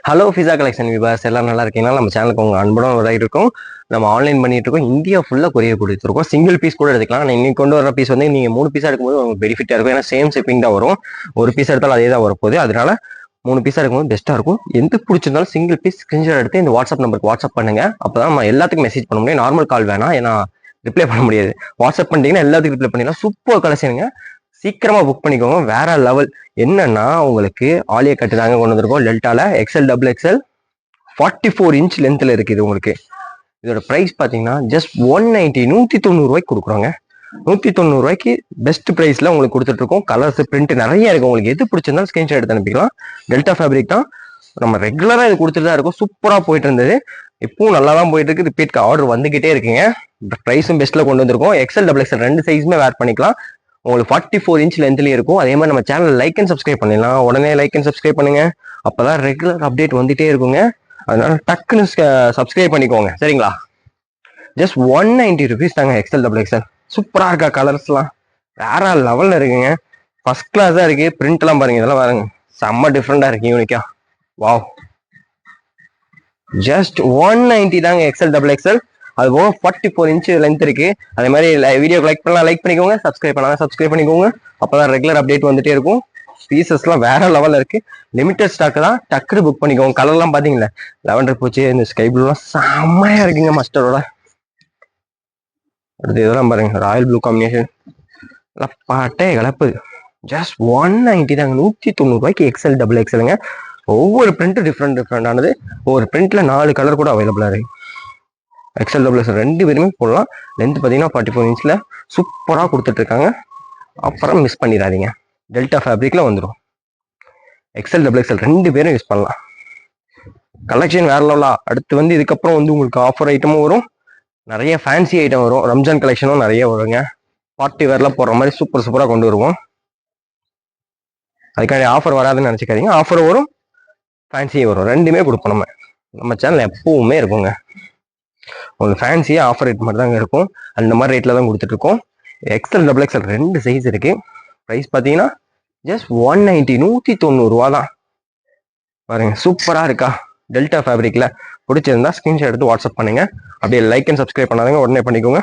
Hello ஃபிஸா collection viewers எல்லாம் நல்லா இருக்கீங்களா? நம்ம சேனலுக்கு உங்க அன்புடன் வரைக்கும் நம்ம ஆன்லைன் பண்ணிட்டு இருக்கோம். இந்தியா ஃபுல்லா கொரியர் கொடுத்துருக்கோம். சிங்கிள் பீஸ் கூட எடுத்துக்கலாம். இன்னைக்கு கொண்டு வர பீஸ் வந்து நீங்க 3 பீஸா எடுக்கும்போது உங்களுக்கு பெனிஃபிட்டா இருக்கும். ஏன்னா சேம் ஷிப்பிங் தான் வரும். ஒரு பீஸ் எடுத்தாலும் அதே தான் வரப்போகுது. அதனால 3 பீஸா எடுக்கும்போது பெஸ்ட்டா இருக்கும். எந்த பிடிச்சிருந்தாலும் சிங்கிள் பீஸ் ஸ்கிரீன்ஷாட் எடுத்து இந்த வாட்ஸ்அப் நம்பருக்கு வாட்ஸ்அப் பண்ணுங்க. அப்பதான் நம்ம எல்லாத்துக்கும் மெசேஜ் பண்ண முடியும். நார்மல் கால் வேணாம், ஏன்னா ரிப்ளை பண்ண முடியாது. வாட்ஸ்அப் பண்ணிட்டீங்கன்னா எல்லாத்துக்கும் ரிப்ளை பண்ணிடலாம். சூப்பர் கலெக்ஷனுங்க. சீக்கிரமா புக் பண்ணிக்கோங்க. வேற லெவல். என்னன்னா உங்களுக்கு ஆலியா கட்டு தாங்க கொண்டு வந்திருக்கோம். டெல்டால எக்ஸ்எல் டபுள் எக்ஸ்எல் 44 இன்ச் லென்த்ல இருக்குது உங்களுக்கு. இதோட பிரைஸ் பாத்தீங்கன்னா ஜஸ்ட் 190 190 ரூபாய்க்கு கொடுக்குறோங்க. 190 ரூபாய்க்கு பெஸ்ட் பிரைஸ்ல உங்களுக்கு கொடுத்துட்டு இருக்கோம். கலர்ஸ் பிரிண்ட் நிறைய இருக்கு. உங்களுக்கு எது பிடிச்சிருந்தாலும் ஸ்கிரீன்ஷாட் எடுத்து அனுப்பிக்கலாம். டெல்டா ஃபேப்ரிக் தான். நம்ம ரெகுலரா இது கொடுத்துட்டு தான் இருக்கும். சூப்பரா போயிட்டு இருந்தது. இப்பவும் நல்லா தான் போயிட்டு இருக்கு. ரிப்பீட் ஆர்டர் வந்துகிட்டே இருக்குங்க. பிரைஸும் பெஸ்ட்ல கொண்டு வந்திருக்கோம். எக்ஸ்எல் டபுள் எக்ஸ்எல் 2 சைஸுமே வேர் பண்ணிக்கலாம். உங்களுக்கு 44 இன்ச் லென்த்லயும் இருக்கும். அதே மாதிரி நம்ம சேனல் லைக் அண்ட் சப்ஸ்கிரைப் பண்ணிடலாம். உடனே லைக் அண்ட் சப்ஸ்கிரைப் பண்ணுங்க. அப்பதான் ரெகுலர் அப்டேட் வந்துட்டே இருக்குங்க. அதனால டக்குன்னு சப்ஸ்கிரைப் பண்ணிக்கோங்க, சரிங்களா? ஜஸ்ட் 190 ருபீஸ் தாங்க எக்ஸ்எல் டபுள் எக்ஸ்எல். சூப்பரா இருக்கா? கலர்ஸ்லாம் வேற லெவல்ல இருக்குங்க. ஃபர்ஸ்ட் கிளாஸா இருக்கு. பிரிண்ட் எல்லாம் பாருங்க. இதெல்லாம் பாருங்க, செம்ம டிஃப்ரெண்டா இருக்கு, யூனிக்கா. வாவ். ஜஸ்ட் 190 தாங்க எக்ஸ்எல் டபுள் எக்ஸ்எல். அது போக 44 இன்ச் லென்த் இருக்கு. அதே மாதிரி வீடியோக்கு லைக் பண்ணலாம், லைக் பண்ணிக்கோங்க. சப்ஸ்கிரைப் பண்ணலாம், சப்ஸ்கிரைப் பண்ணிக்கோங்க. அப்பதான் ரெகுலர் அப்டேட் வந்துட்டே இருக்கும். பீசஸ்லாம் வேற லெவல்ல இருக்கு. லிமிடெட் ஸ்டாக் தான். டக்குனு புக் பண்ணிக்கோங்க. கலர்லாம் பாத்தீங்களா, லெவண்டர் பூச்சி, இந்த ஸ்கை ப்ளூலாம் செம்மையா இருக்குங்க மஸ்டரோட. அடுத்து இதெல்லாம் பாருங்க, ராயல் ப்ளூ காம்பினேஷன் பாட்டே கலப்பு. ஜஸ்ட் 190 தாங்க. 190 ரூபாய்க்கு எக்ஸ்எல் டபுள் எக்ஸ்எல்ங்க. ஒவ்வொரு பிரிண்ட்டும் டிஃப்ரெண்டானது. ஒவ்வொரு பிரிண்ட்ல 4 கலர் கூட அவைலபிளா இருக்கு. எக்ஸ்எல் டபுள் எக்ஸ்எல் 2 பேருமே போடலாம். லென்த் பாத்தீங்கன்னா 44 இன்ச்ல சூப்பரா கொடுத்துட்டு இருக்காங்க. அப்புறம் மிஸ் பண்ணிடாதீங்க. டெல்டா ஃபேப்ரிக்ல வந்துடும். எக்ஸ்எல் டபுள் எக்ஸ்எல் 2 பேரும் யூஸ் பண்ணலாம். கலெக்ஷன் வேற லெவலா. அடுத்து வந்து இதுக்கப்புறம் வந்து உங்களுக்கு ஆஃபர் ஐட்டமும் வரும், நிறைய ஃபேன்சி ஐட்டம் வரும். ரம்ஜான் கலெக்ஷனும் நிறைய வருங்க. பார்ட்டி வேர்ல போடுற மாதிரி சூப்பரா கொண்டு வருவோம். அதுக்காண்டி ஆஃபர் வராதுன்னு நினைச்சுக்காதீங்க. ஆஃபர் வரும், ஃபேன்சியும் வரும். ரெண்டுமே கொடுப்போம். நம்ம சேனல் எப்பவுமே இருக்குங்க. உங்களுக்கு ஃபேன்சியா ஆஃபர் ரேட் மாதிரி தாங்க இருக்கும். அந்த மாதிரி ரேட்ல தான் கொடுத்துட்டு இருக்கோம். எக்ஸ்எல் டபுள் எக்ஸ்எல் 2 சைஸ் இருக்கு. ப்ரைஸ் பார்த்தீங்கன்னா ஜஸ்ட் 190 190 ரூபா தான். பாருங்க, சூப்பரா இருக்கா? டெல்டா ஃபேப்ரிக்ல பிடிச்சிருந்தா ஸ்கிரீன்ஷாட் எடுத்து வாட்ஸ்அப் பண்ணுங்க. அப்படியே லைக் அண்ட் சப்ஸ்கிரைப் பண்ணாதீங்க, உடனே பண்ணிக்கோங்க.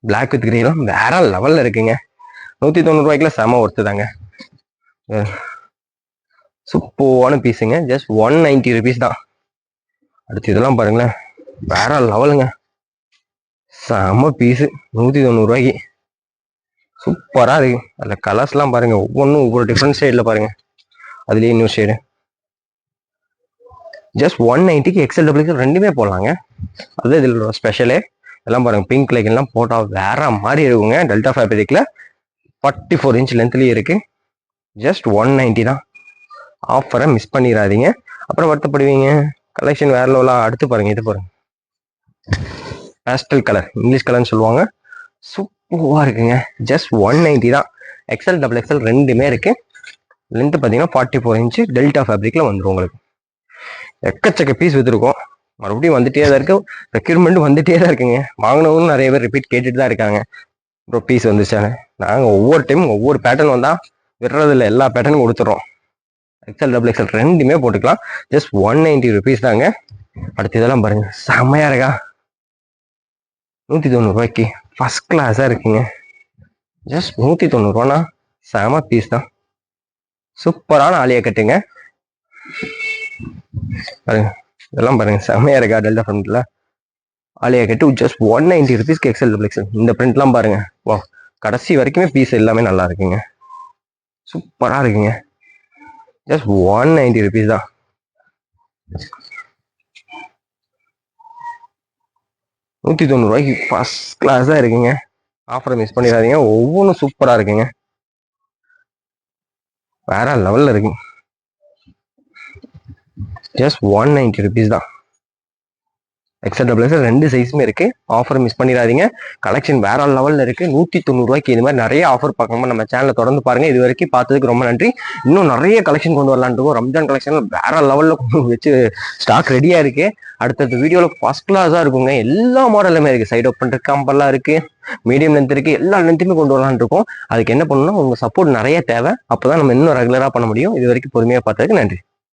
பிளாக் வித் கிரீன்லாம் வேற லெவல்ல இருக்குங்க. 190 ரூபாய்க்குல செம ஒர்த்து தாங்க. சூப்பரான பீஸுங்க. ஜஸ்ட் 190 ருபீஸ் தான். அடுத்து இதெல்லாம் பாருங்களேன், வேற லெவலுங்க. செம பீஸு. 190 ரூபாய்க்கு சூப்பரா இருக்கு. அதுல கலர்ஸ் எல்லாம் பாருங்க, ஒவ்வொன்றும் ஒவ்வொரு டிஃப்ரெண்ட் ஷேட்ல பாருங்க. அதுலயே இன்னும் ஷேடு. ஜஸ்ட் 190க்கு எக்ஸ்எல் டபுள் எக்ஸ்எல் 2மே போடலாங்க. அது இதுல ஸ்பெஷலே. எல்லாம் பாருங்க, பிங்க் லைக் எல்லாம் போட்டா வேற மாதிரி இருக்குங்க. டெல்டா ஃபேப்ரிக்ல 44 இன்ச் லென்த்லயே இருக்கு. ஜஸ்ட் 190 தான். ஆஃபரை மிஸ் பண்ணிடாதீங்க, அப்புறம் வருத்தப்படுவீங்க. கலெக்ஷன் வேற லெவலா. அடுத்து பாருங்க, இது பாருங்க, பேஸ்டல் கலர், இங்கிலீஷ் கலர்னு சொல்லுவாங்க. சூப்பரா இருக்குங்க. ஜஸ்ட் 190 தான். எக்ஸ்எல் டபுள் எக்ஸ்எல் 2மே இருக்கு. லென்த் பார்த்தீங்கன்னா 44 இன்ச்சு டெல்டா ஃபேப்ரிக்ல வந்துடும் உங்களுக்கு. எக்கச்சக்க பீஸ் வித்துருக்கோம். மறுபடியும் வந்துட்டே தான் இருக்கு. ரெக்யூர்மெண்ட் வந்துட்டே தான் இருக்குங்க. வாங்கினவங்களும் நிறைய பேர் ரிப்பீட் கேட்டுட்டு தான் இருக்காங்க. ப்ரோ பீஸ் வந்துச்சானே. நாங்கள் ஒவ்வொரு டைமும் ஒவ்வொரு பேட்டர்ன் வந்தா விடுறதில்ல, எல்லா பேட்டர்னும் கொடுத்துறோம். எக்ஸ்எல் டபுள் எக்ஸ்எல் 2மே போட்டுக்கலாம். ஜஸ்ட் 190 ருபீஸ் தாங்க. அடுத்து இதெல்லாம் பாருங்க, செம்மையா இருக்கா? 190 ரூபாய்க்கு ஃபர்ஸ்ட் கிளாஸா இருக்குங்க. ஜஸ்ட் 190 ரூபானா செம பீஸ் தான். சூப்பரான ஆலியா கட்டுங்க. பாருங்க, இதெல்லாம் பாருங்க, செம்மையா இருக்கா? டெல்டா ஃப்ரண்ட்ல ஆலியா கட்டு ஜஸ்ட் 190 ருபீஸ்க்கு எக்ஸ்எல் டபுள் எக்ஸ்எல். இந்த பிரிண்ட்லாம் பாருங்க, வா, கடைசி வரைக்குமே பீஸ் எல்லாமே நல்லா இருக்குங்க. சூப்பரா இருக்குங்க. ஜஸ்ட் 190 ருபீஸ் தான். $190 ஃபர்ஸ்ட் கிளாஸா இருக்குங்க. ஆஃபரை மிஸ் பண்ணிடாதீங்க. ஒவ்வொன்றும் சூப்பரா இருக்குங்க. வேற லெவல்ல இருக்கு. ஜஸ்ட் 190 ருபீஸ் தான். எக்ஸ்எல் டபுள் எக்ஸ்எல் 2 சைஸுமே இருக்கு. ஆஃபர் மிஸ் பண்ணிடாதீங்க. கலெக்ஷன் வேற லெவல்ல இருக்கு. 190 ரூபாய்க்கு இது மாதிரி நிறைய ஆஃபர் பார்க்கணும். நம்ம சேனலை தொடர்ந்து பாருங்க. இது வரைக்கும் பார்த்ததுக்கு ரொம்ப நன்றி. இன்னும் நிறைய கலெக்ஷன் கொண்டு வரலான்னு இருக்கோம். ரம்ஜான் கலெக்ஷன் வேற லெவல்ல வச்சு ஸ்டாக் ரெடியா இருக்கு. அடுத்தடுத்த வீடியோல ஃபர்ஸ்ட் கிளாஸா இருக்குங்க. எல்லா மாடலுமே இருக்கு. சைட் ஓப்பன் இருக்கு, கம்பெல்லாம் இருக்கு, மீடியம் லென்த் இருக்கு. எல்லா லென்த்துமே கொண்டு வரலான்னு இருக்கோம். அதுக்கு என்ன பண்ணணும்னா உங்க சப்போர்ட் நிறைய தேவை. அப்பதான் நம்ம இன்னும் ரெகுலரா பண்ண முடியும். இது வரைக்கும் பொறுமையா பார்த்ததுக்கு நன்றி.